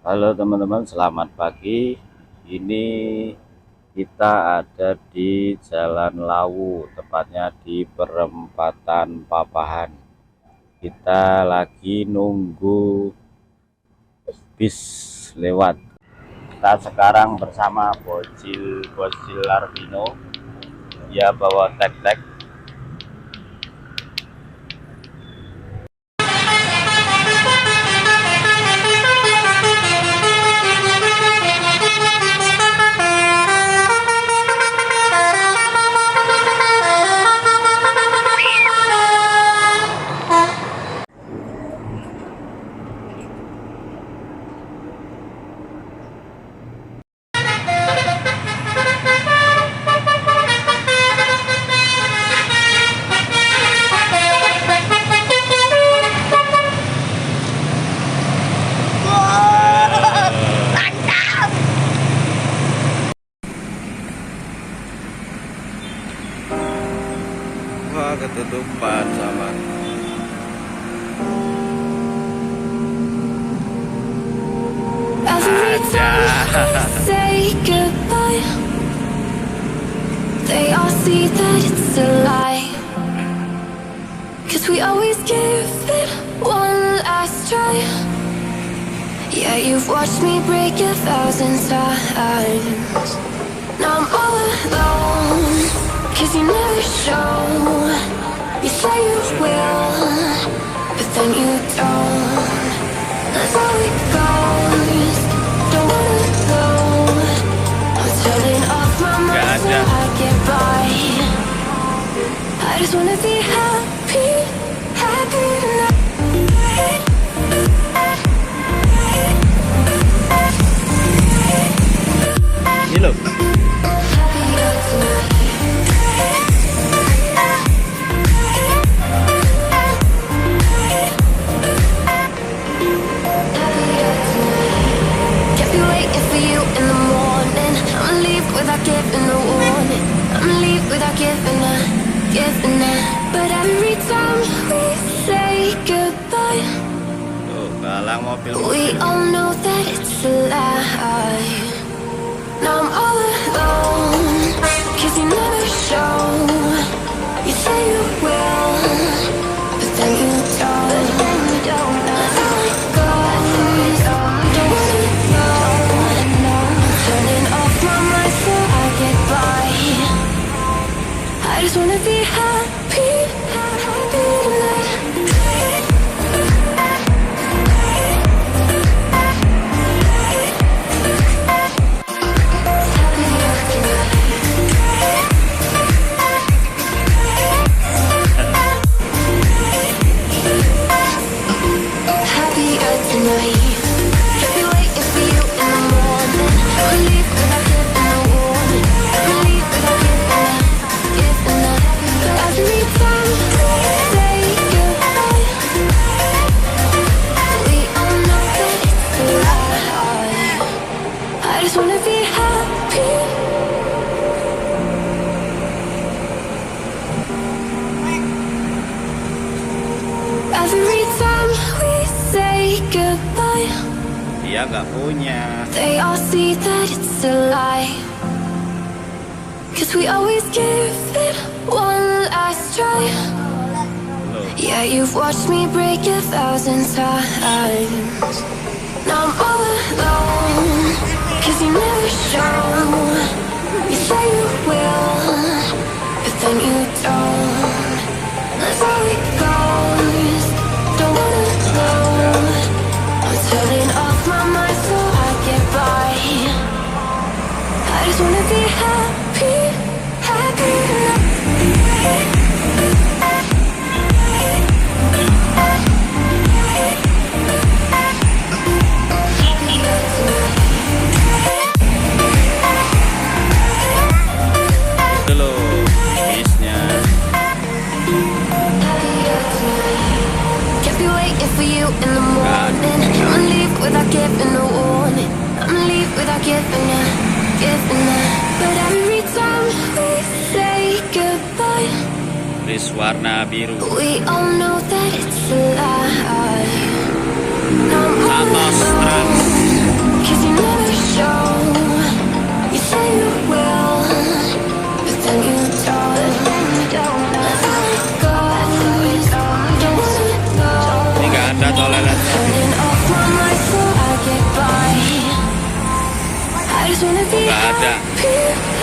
Halo teman-teman, selamat pagi. Ini kita ada di Jalan Lawu, tepatnya di perempatan Papahan. Kita lagi nunggu bis lewat. Kita sekarang bersama bocil Arvino. Dia bawa tek-tek. Wah, ketutupan sama. Every time we say goodbye, they all see that it's a lie. 'Cause we always give it one last try. Yeah, you've watched me break 1,000 times. Now I'm all alone, 'cause you never show. You say you will, but then you don't. That's how it goes. Don't wanna go. I'm turning off my mind so I get by. I just wanna be happy, happy tonight. Ini loh. But every time we say goodbye, Tuh, galang mobil. we all know that it's a lie. Now I'm all alone, 'cause you never show. You say you will, but then you don't. That's how it goes. Don't wanna go. I'm turning off my mind so I get by. I just wanna be happy, happy tonight. Happier tonight. Can't be waiting for you in the morning. I'ma leave without giving a warning. I'ma leave without giving a. Every time we say goodbye, we all know that it's a lie. I just wanna be happy. Every time we say goodbye, Dia nggak punya. they all see that it's a lie. 'Cause we always give it one last try. Yeah, you've watched me break 1,000 times. Now I'm all alone, 'cause you never show. You say you will, but then you don't. That's how it goes. Don't wanna go. I'm turning off my mind so I get by. I just wanna be happy, happy tonight. Itu loh, bisnya. Can't be waiting for you in the morning. I'ma leave without giving a warning. I'ma leave without giving a. But every time we say goodbye, Kris warna biru. we all know that it's a lie. Now I'm all Santos Trans. alone, ada.